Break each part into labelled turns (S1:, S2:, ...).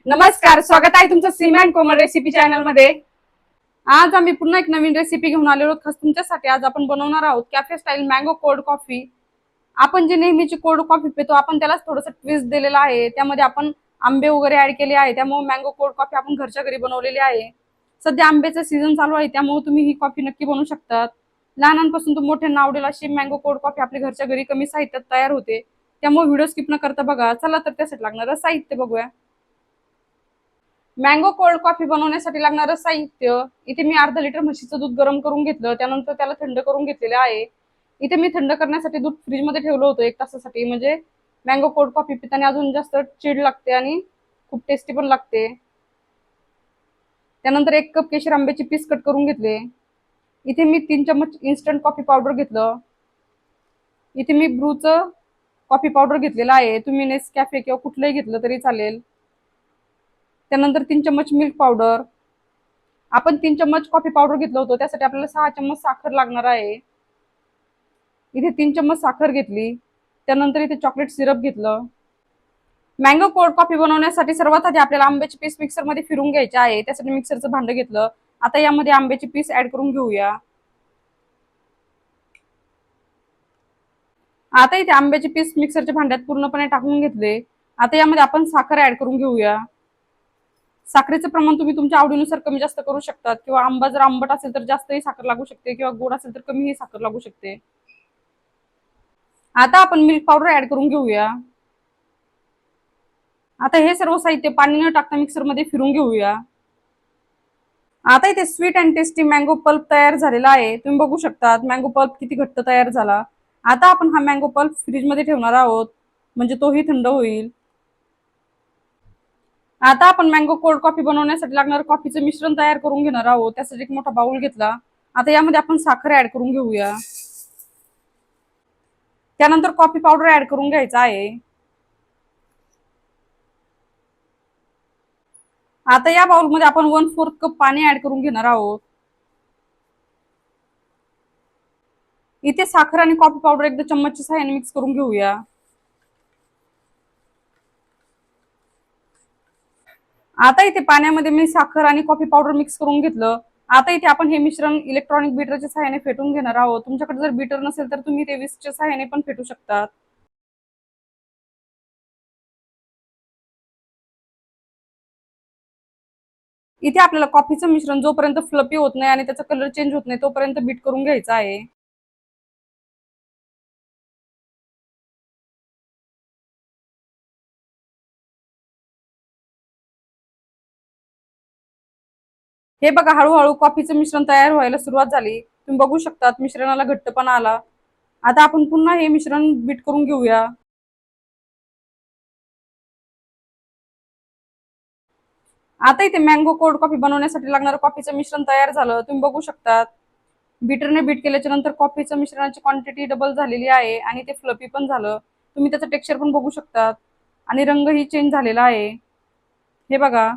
S1: नमस्कार, स्वागत आहे तुमचं सीमा अँड कोमल रेसिपी चॅनल मध्ये। आज आम्ही पुन्हा एक नवीन रेसिपी घेऊन आलेलो आहोत खास तुमच्यासाठी। आज आपण बनवणार आहोत cafe style mango cold coffee. आपण जे नेहमीची कोल्ड कॉफी पितो आपण त्याला थोडंसं ट्विस्ट दिलेलं आहे। त्यामध्ये आपण आंबे वगैरे ऍड केले आहे, त्यामुळे मँगो कोल्ड कॉफी आपण घरच्या घरी बनवलेली आहे। सध्या आंब्याचा सीझन चालू आहे, त्यामुळे तुम्ही ही कॉफी नक्की बनवू शकता। लहानांपासून तर मोठ्यांना आवडेल अशी मँगो कोल्ड कॉफी आपल्या घरच्या घरी कमी साहित्यात तयार होते। त्यामुळे व्हिडिओ स्किप न करता बघा। चला तर त्यासाठी लागणारं साहित्य बघूया। मँगो कोल्ड कॉफी बनवण्यासाठी लागणारं साहित्य इथे मी अर्धा लिटर म्हशीचं दूध गरम करून घेतलं, त्यानंतर त्याला थंड करून घेतलेलं आहे। इथे मी थंड करण्यासाठी दूध फ्रीज मध्ये ठेवलं होतं 1 तासासाठी, म्हणजे मँगो कोल्ड कॉफी पिताना अजून जास्त चिड लागते आणि खूप टेस्टी पण लागते। त्यानंतर 1 कप केशर आंब्याचे पीस कट करून घेतले। इथे मी 3 चम्मच इन्स्टंट कॉफी पावडर घेतलं। इथे मी ब्रूचं कॉफी पावडर घेतलेला आहे, तुम्ही नेसकॅफे किंवा कुठलंही घेतलं तरी चालेल। त्यानंतर 3 चम्मच मिल्क पावडर। आपण 3 चम्मच कॉफी पावडर घेतलं होतं, त्यासाठी आपल्याला 6 चम्मच साखर लागणार आहे। इथे 3 चम्मच साखर घेतली। त्यानंतर इथे चॉकलेट सिरप घेतलं। मँगो कोल्ड कॉफी बनवण्यासाठी सर्वात आधी आपल्याला आंब्याचे पीस मिक्सर मध्ये फिरून घ्यायचे आहे, त्यासाठी मिक्सरचं भांडं घेतलं। आता यामध्ये आंब्याचे पीस ऍड करून घेऊया। आता इथे आंब्याचे पीस मिक्सरच्या भांड्यात पूर्णपणे टाकून घेतले। आता यामध्ये आपण साखर ऍड करून घेऊया। साखरेचं प्रमाण तुम्ही तुमच्या आवडीनुसार कमी जास्त करू शकतात, किंवा आंबा जर आंबट असेल तर जास्तही साखर लागू शकते, किंवा गोड असेल तर कमीही साखर लागू शकते। आता आपण मिल्क पावडर ऍड करून घेऊया। आता हे सर्व साहित्य पाणी न टाकता मिक्सर मध्ये फिरून घेऊया। आता इथे sweet and tasty mango pulp तयार झालेला आहे, तुम्ही बघू शकता मँगो पल्प किती घट्ट तयार झाला। आता आपण हा मँगो पल्प फ्रीज मध्ये ठेवणार आहोत, म्हणजे तोही थंड होईल। आता आपण मँगो कोल्ड कॉफी बनवण्यासाठी लागणारं कॉफीचं मिश्रण तयार करून घेणार आहोत, त्यासाठी एक मोठा बाउल घेतला। आता यामध्ये आपण साखर ऍड करून घेऊया। त्यानंतर कॉफी पावडर ऍड करून घ्यायचा आहे। आता या बाउलमध्ये आपण 1/4 कप पाणी ऍड करून घेणार आहोत। इथे साखर आणि कॉफी पावडर एकदा चम्मचच्या सहाय्याने मिक्स करून घेऊया। आता इथे पाण्यामध्ये मी साखर आणि कॉफी पावडर मिक्स करून घेतलं। आता इथे आपण हे मिश्रण इलेक्ट्रॉनिक बीटरच्या सहाय्याने फेटून घेणार आहोत। तुमच्याकडे जर बीटर नसेल तर तुम्ही ते विस्कच्या सहाय्याने पण फेटू शकतात। इथे आपल्याला कॉफीचं मिश्रण जोपर्यंत फ्लफी होत नाही आणि त्याचा कलर चेंज होत नाही तोपर्यंत बीट करून घ्यायचं आहे। हे बघा, हळूहळू कॉफीचं मिश्रण तयार व्हायला सुरुवात झाली, तुम्ही बघू शकता मिश्रणाला घट्टपणा आला। आता आपण पुन्हा हे मिश्रण बीट करून घेऊया। आता इथे मँगो कोल्ड कॉफी बनवण्यासाठी लागणारं कॉफीचं मिश्रण तयार झालं, तुम्ही बघू शकता। बीटरने बीट केल्याच्या नंतर कॉफीचं मिश्रणाची क्वांटिटी डबल झालेली आहे आणि ते फ्लफी पण झालं। तुम्ही त्याचं टेक्स्चर पण बघू शकता आणि रंगही चेंज झालेला आहे। हे बघा,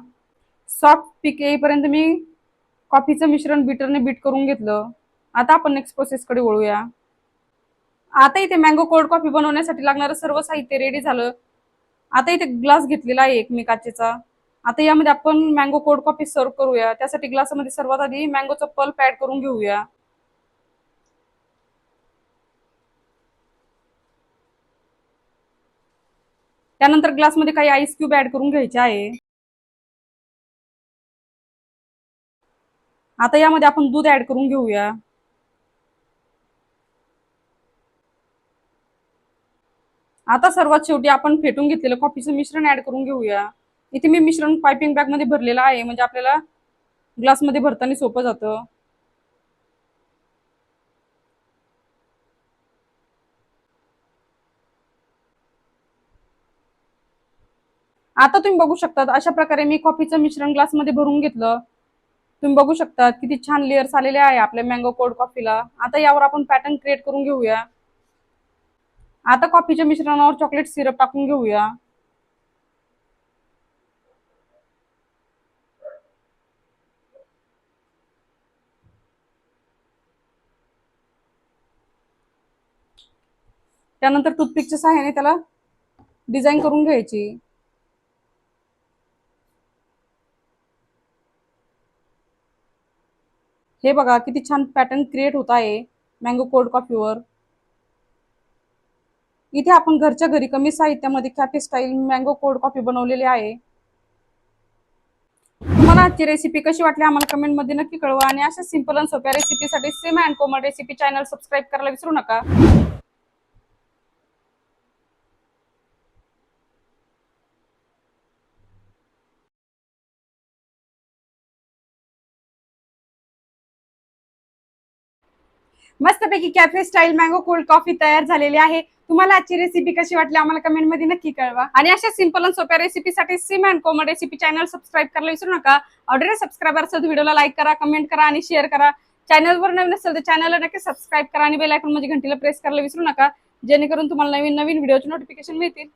S1: सॉफ्ट पीक येईपर्यंत मी कॉफीचं मिश्रण बीटरने बीट करून घेतलं। आता आपण नेक्स्ट प्रोसेसकडे वळूया। आता इथे मँगो कोल्ड कॉफी बनवण्यासाठी लागणारं सर्व साहित्य रेडी झालं। आता इथे ग्लास घेतलेला आहे एक मी काचेचा। आता यामध्ये आपण मँगो कोल्ड कॉफी सर्व करूया, त्यासाठी ग्लासामध्ये सर्वात आधी मँगोचं पल्प ऍड करून घेऊया। त्यानंतर ग्लासमध्ये काही आईस क्यूब ऍड करून घ्यायचे आहे। आता यामध्ये आपण दूध ऍड करून घेऊया। आता सर्वात शेवटी आपण फेटून घेतलेलं कॉफीचं मिश्रण ऍड करून घेऊया। इथे मी मिश्रण पायपिंग बॅग मध्ये भरलेलं आहे, म्हणजे आपल्याला ग्लासमध्ये भरताना सोपं जातं। आता तुम्ही बघू शकता अशा प्रकारे मी कॉफीचं मिश्रण ग्लासमध्ये भरून घेतलं। तुम्ही बघू शकता किती छान लेयर्स आलेले आहे आपल्या मँगो कोल्ड कॉफीला। आता यावर आपण पॅटर्न क्रिएट करून घेऊया। आता कॉफीच्या मिश्रणावर चॉकलेट सिरप टाकून घेऊया। त्यानंतर टूथपिकच्या सहाय्याने त्याला डिझाईन करून घ्यायची। हे बघा किती छान पॅटर्न क्रिएट होत आहे मँगो कोल्ड कॉफीवर. इथे आपण घरच्या घरी कमी साहित्यामध्ये cafe style mango cold coffee बनवलेली आहे. तुम्हाला आजची रेसिपी कशी वाटली आम्हाला कमेंट मध्ये नक्की कळवा आणि अशा सिंपल आणि सोप्या रेसिपीसाठी Sam and Komal recipe channel subscribe करायला विसरू नका. मस्तपैकी cafe style mango cold coffee तयार झालेली आहे. तुम्हाला आजची रेसिपी कशी वाटली आम्हाला कमेंट मध्ये नक्की कळवा आणि अशा सिंपल आणि सोप्या रेसिपीसाठी Sim and Komal recipe channel subscribe करायला विसरू नका. ऑलरेडी सबस्क्रायबर असेल तर व्हिडिओला लाईक करा, कमेंट करा आणि शेअर करा. चॅनलवर नवीन असेल तर चॅनलला नक्की सबस्क्राईब करा आणि बेल आयकॉन म्हणजे घंटीला प्रेस करायला विसरू नका, जेणेकरून तुम्हाला नवीन नवीन व्हिडिओचे नोटिफिकेशन मिळतील.